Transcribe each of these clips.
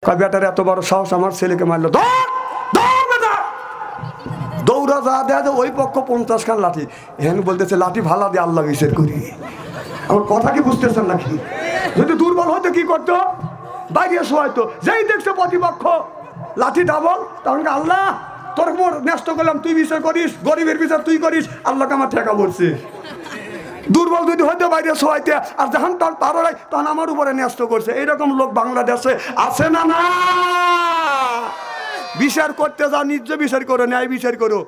কয় বেটার এত বড় সাহস আমার ছেলেকে মারলো, দৌড়া যা দেয় ওই পক্ষ 50 খান লাঠি। এখানে বলতেছে লাঠি ভালা দিয়ে আল্লাহ বিচার করি। আমার কথা কি বুঝতেছেন নাকি? যদি দুর্বল হয়তো কি করতো, বাইরে শোয়াইতো। যেই দেখছে প্রতিপক্ষ লাঠি ডাবল, তখন আল্লাহ তোর মোর ন্যস্ত করলাম, তুই বিচার করিস, গরিবের বিচার তুই করিস, আল্লাহকে আমার ঠেকা পড়ছে। দুর্বল যদি হয়তো বাইরে শোয়াইতে, আর যখন তার পারো তখন আমার উপরে ন্যস্ত করছে। এইরকম লোক বাংলাদেশে আছে না? না, বিচার করতে যাও, নিজ বিচার করো, ন্যায় বিচার করো।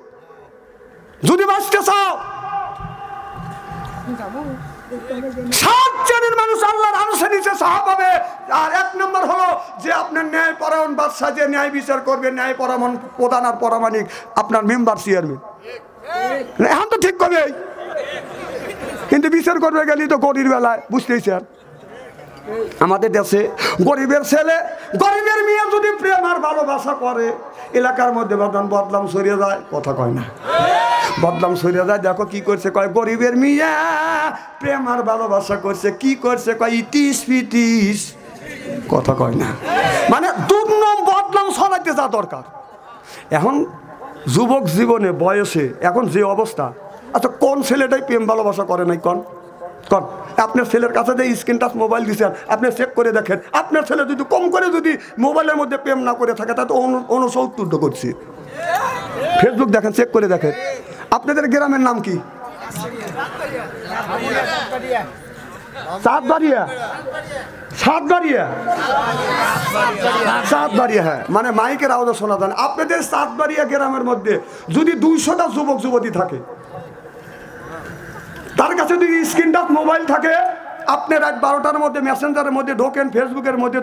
যদি বাঁচতে চাও, 7 শ্রেণীর মানুষ আল্লাহর আরশের নিচে ছায়া পাবে। আর 1 নম্বর হলো যে আপনার ন্যায় পরায়ণ বাদশা, যে ন্যায় বিচার করবে, ন্যায় পরায়ণ প্রধান আর পরামানিক আপনার মেম্বার চেয়ারম্যান। এখন তো ঠিক করবে, কিন্তু বিচার করবে গেলি তো গরির বেলায়, বুঝতেই স্যার। আমাদের দেশে গরিবের ছেলে, গরিবের মেয়ে যদি প্রেম আর ভালোবাসা করে, এলাকার মধ্যে বদনাম সরিয়ে যায়। কথা কয় না, বদনাম সরিয়ে যায়। দেখো কি করছে, কয় গরিবের মেয়ে প্রেম আর ভালোবাসা করছে, কি করছে, কয় ইটিস পিটিস। কথা কয় না, মানে দুর্নাম বদনাম ছড়াইতে যা দরকার। এখন যুবক জীবনে বয়সে এখন যে অবস্থা, আচ্ছা কোন ছেলেটাই প্রেম ভালোবাসা করে নাই? কন কন আপনার ছেলের কাছে যে স্ক্রিন টাচ মোবাইল দিচ্ছেন, আপনি চেক করে দেখেন, আপনার ছেলে যদি কম করে যদি মোবাইলের মধ্যে প্রেম না করে থাকে, তা তো 69 করছি। ফেসবুক দেখেন, চেক করে দেখেন। আপনাদের গ্রামের নাম কি? সাতবাড়িয়া। সাতবাড়িয়া, সাতবাড়িয়া, হ্যাঁ, মানে মাইকের আওয়াজ শোনা যায়। আপনাদের সাতবাড়িয়া গ্রামের মধ্যে যদি 200টা যুবক যুবতী থাকে, তার কাছে যদি স্ক্রিন টাচ মোবাইল থাকে, আপনি রাত 12টার মধ্যে মেসেঞ্জারের মধ্যে ঢোকেন, ফেসবুকের মধ্যে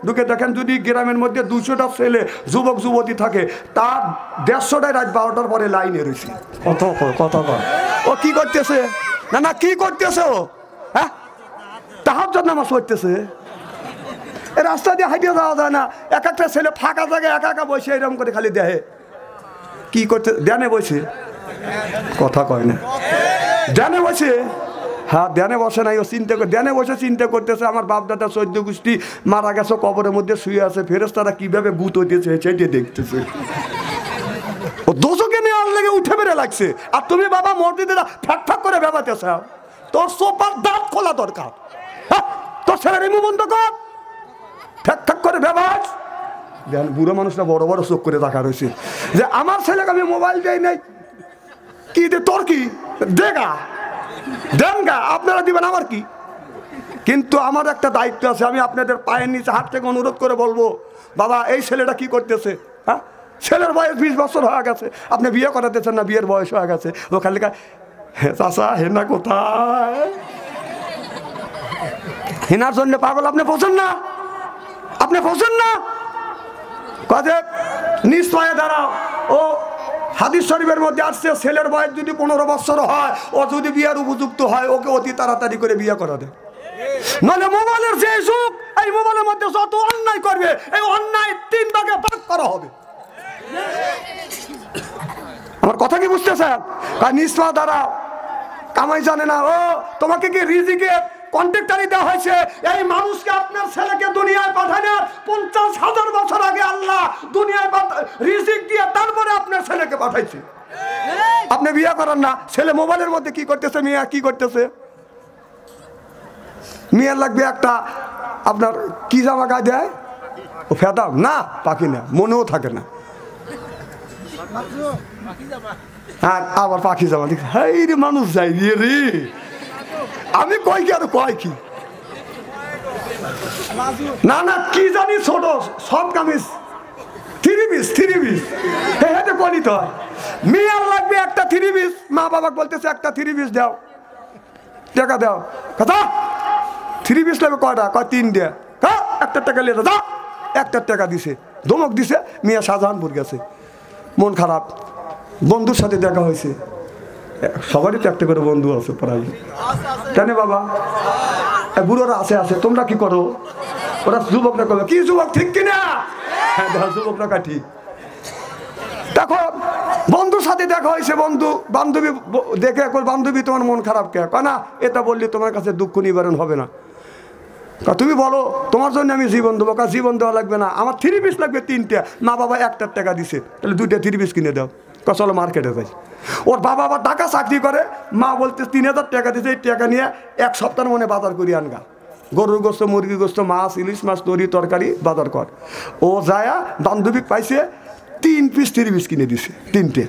ঢুকে দেখেন, যদি গ্রামের মধ্যে 200টা ছেলে যুবক যুবতী থাকে, তার 150টাই রাত 12টার পরে লাইনে রয়েছে। কথা ও কি করতেছে? না কি করতেছে ও? হ্যাঁ, তাহাজ্জুদ নামাজ পড়তেছে। রাস্তা দিয়ে হাঁটিয়ে যাওয়া যায় না, এক একটা ছেলে ফাঁকা জায়গায় একা একা বসে এরকম করে খালি দেহে কি করতে, ধ্যানে বসে। কথা কয় না, ধ্যানে বসে। হ্যাঁ, ধ্যানে বসে নাই, ও চিন্তা করে, ধ্যানে বসে চিন্তা করতেছে আমার বাপ দাদা 14 গোষ্ঠী মারা গেছে, কবরের মধ্যে শুয়ে আছে, ফেরেশতারা কিভাবে ভূত হইতেছে সেটা দেখতেছে। ও দোজকে নিয়ে আর লেগে উঠে বেড়ে লাগছে, আর তুমি বাবা মসজিদে ফাঁক ফাঁক করে বেড়াতেছ। তোর সোপার দাঁত খোলা দরকার। তোর ছেলের মুখ বন্ধ কর, ঠাক ঠাক করে ব্যবহার। দেখেন বুড়ো মানুষরা বড় বড় চোখ করে দেখা রয়েছে যে আমার ছেলেকে আমি মোবাইল দেই নাই। কি দে তোর কি দেগা দেন গা, আপনারা দিবেন আমার কি? কিন্তু আমার একটা দায়িত্ব আছে, আমি আপনাদের পায়ের নিচে হাত থেকে অনুরোধ করে বলবো, বাবা এই ছেলেটা কি করতেছে? হ্যাঁ, ছেলের বয়স 20 বছর হয়ে গেছে, আপনি বিয়ে করাতেছেন না, বিয়ের বয়স হয়ে গেছে। ও খালি চাষা হেনা কোথায়? হেনার জন্য পাগল আপনি বোঝেন না, আপনি বোঝেন না। কাজে নিশ্চয় দাঁড়াও। ও হাদিস শরীফের মধ্যে আসছে, ছেলের বয়স যদি 15 বছর হয়, ও যদি বিয়ের উপযুক্ত হয়, ওকে অতি তাড়াতাড়ি করে বিয়ে করা দেয়। নাহলে মোবাইলের যে যুগ, এই মোবাইলের মধ্যে যত অন্যায় করবে, এই অন্যায় 3 ভাগে ভাগ করা হবে। আমার কথা কি বুঝতেছেন? নিশ্চয় দাঁড়াও, কামাই জানে না ও, তোমাকে কি রিজিকে কন্ট্রাক্টারি দেওয়া হয়েছে? এই মানুষকে, আপনার ছেলেকে দুনিয়ায় পাঠানোর 50,000 বছর আগে আল্লাহ দুনিয়ায় রিজিক দিয়ে তারপরে আপনার ছেলেকে পাঠাইছে। আপনি বিয়ে করেন না, ছেলে মোবাইলের মধ্যে কি করতেছে, মেয়ে কি করতেছে? মেয়ের লাগবে একটা আপনার কি জামা গায়ে দেয়, ও ফেদাম না, পাখি না, মনেও থাকে না। আর আবার পাখি জামা দেখ, হাই রে মানুষ যাই রে, আমি কয় কি আর কয় কি না না কি জানি, ছোট সব কামিজ 3 পিস হেঁটে করি তো। মেয়ের লাগবে একটা 3 পিস, মা বাবা বলতেছে একটা 3 পিস দাও, টাকা দাও। কথা 3 পিস লাগবে কয়টা? কয় 3 দিয়ে। একটা টাকা নিয়ে দাও, একটা টাকা দিছে, ধমক দিছে। মেয়ে শাহজাহানপুর গেছে, মন খারাপ, বন্ধুর সাথে দেখা হয়েছে। সবারই তো একটা করে বন্ধু আছে প্রায়, কেন বাবা? বুড়োরা আছে, তোমরা কি করো? ওরা যুবকরা করবে কি, যুবক ঠিক কিনা? হ্যাঁ, যুবকরা ঠিক। দেখো বন্ধুর সাথে দেখা হয়েছে, বান্ধবী দেখে, বান্ধবী তোমার মন খারাপ কে? না, এটা বললে তোমার কাছে দুঃখ নিবারণ হবে না। তুমি বলো তোমার জন্য আমি জীবন দেবো। জীবন দেওয়া লাগবে না, আমার 3 পিস লাগবে 3টে। মা বাবা 1টার টাকা দিছে, তাহলে 2টা 3 পিস কিনে দাও। চলো মার্কেটে যাই। ওর বাবা আবার টাকা চাকরি করে, মা বলতে 3000 টাকা দিছে, এই টাকা নিয়ে 1 সপ্তাহের মনে বাজার করি আনগা। গরুর গোস্ত, মুরগি গোস্ত, মাছ, ইলিশ মাছ, তরি তরকারি বাজার কর। ও যায় বান্ধবী পাইছে 3 পিস 3 পিস কিনে দিছে 3টে।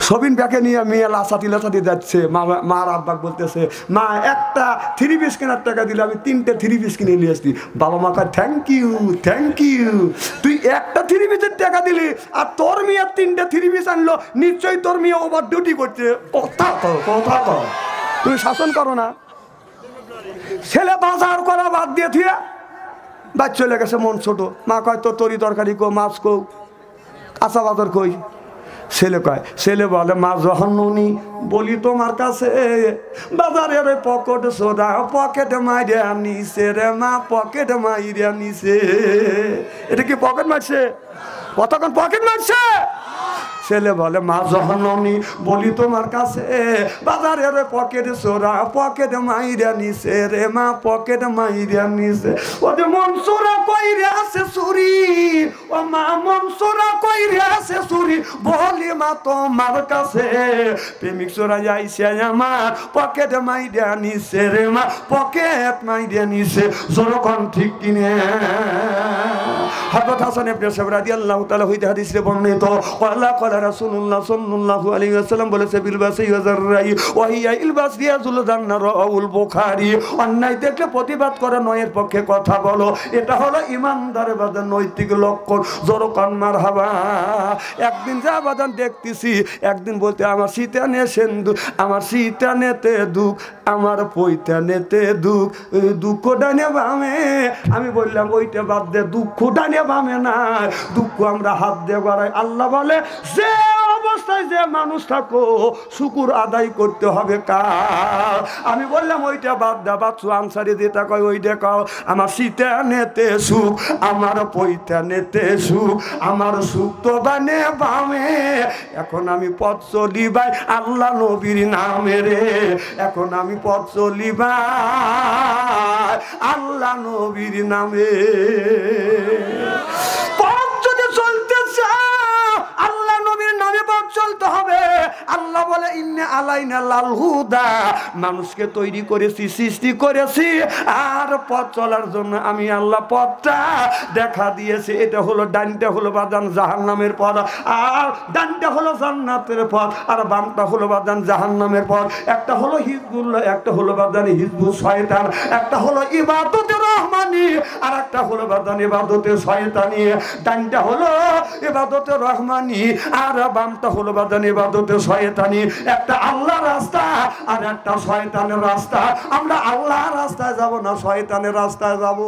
সবিন ব্যাকে নিয়ে মেয়ে লাসাতি যাচ্ছে। মার আব্বাক বলতেছে, মা একটা 3 পিস কেনার টাকা দিলে আমি 3টে 3 পিস কিনে নিয়ে আসছি। বাবা মা কয় থ্যাংক ইউ থ্যাংক ইউ, তুই একটা 3 পিসের টাকা দিলি আর তোর মেয়ে 3টে 3 পিস আনলো, নিশ্চয়ই তোর মেয়ে ওভার ডিউটি করছে। কথা কও, তুমি শাসন করো না। ছেলে বাজার করা বাদ দিয়ে থিয়া বাদ চলে গেছে, মন ছোট। মা কয় তোর তরি তরকারি কো, মাছ কো, কাঁচা বাজার কই। ছেলে বলে, মা জহন্নুনি বলি তোমার কাছে বাজারের পকেট সোডা পকেট মাইরে নিছে রে মা, পকেট মাইরে নিছে। এটা কি পকেট মারছে? কতক্ষণ পকেট মারছে? ছেলে বলে, মা জহন্নুনি বলি তোমার কাছে বাজারের পকেট সোডা পকেট মাইরে নিছে রে মা, পকেট মাইরে নিছে। ও যে মনসুরা কইরে আছে চুরি, ও মা মনসুরা কইরে আছে চুরি বলি মা তোমার কাছে প্রেমিক চোরা যাইছে আমার পকেট মাইরে নিছে রে মা, পকেট মাইরে নিছে। যখন ঠিক কিনে হযরত হাসান ইবনে সাবর রাদিয়াল্লাহু তাআলা হইতে হাদিসে বর্ণিত, ক্বালা রাসূলুল্লাহ সাল্লাল্লাহু আলাইহি ওয়াসাল্লাম বলেছে, বিলবাসি ওয়াজাররাই ওয়া হিয়া ইলবাস রিয়াজুল জান্নাহ রাউল বুখারী। অন্যায় দেখলে প্রতিবাদ করে, নয়ের পক্ষে কথা বলো, এটা হলো ইমানদারের বাজার নৈতিক লক্ষণ। জোরকান মারহাবা। একদিন যা বাজান দেখতেছি, একদিন বলতে আমার শীতানে সেন্দু, আমার শীতানেতে দুঃখ, আমার পৈতানেতে দুঃখ, দুঃখ ডানে বামে। আমি বললাম ওইটা বাদ দে, দুঃখ ডানে বামে না, দুঃখ আমরা হাত দিয়ে গড়াই। আল্লাহ বলে যে অবস্থায় যে মানুষ থাকো শুকুর আদায় করতে হবে কার। আমি বললাম ওইটা বাদ দা, বাচ্চু আনসারি যেটা কয় ওইটা কও। আমার শীতানেতে সুখ, আমার পৈতানেতে সুখ, আমার সুখ তো ডানে বামে। এখন আমি পথ চলি ভাই আল্লাহ নবীর নামে রে, এখন আমি পথ চলি ভাই আল্লাহ নবীর নামে। পথ যদি চলতে চাও আল্লাহ নবীর নামে পথ চলতে হবে। আল্লাহ বলে ইন্না আলাইনা লাল হুদা, মানুষকে তৈরি করেছি, সৃষ্টি করেছি, আর পথ চলার জন্য আমি আল্লাহ পথটা দেখা দিয়েছি। এটা হলো ডানটা হলো বাদান জাহান্নামের পথ, আর ডানটা হলো জান্নাতের পথ, আর বামটা হলো বাদান জাহান্নামের পথ। একটা হলো হিজবুল্লাহ, একটা হলো বাদান হিজবুল শয়তান, একটা হলো ইবাদতে রহমানি, আর একটা হলো বাদান ইবাদতে শয়তানি। ডানটা হলো ইবাদতে রহমানি, আর বামটা হলো বাদান ইবাদতে শয়তানি। একটা আল্লাহর রাস্তা আর একটা শয়তানের রাস্তা। আমরা আল্লাহর রাস্তায় যাব না, শয়তানের রাস্তায় যাব।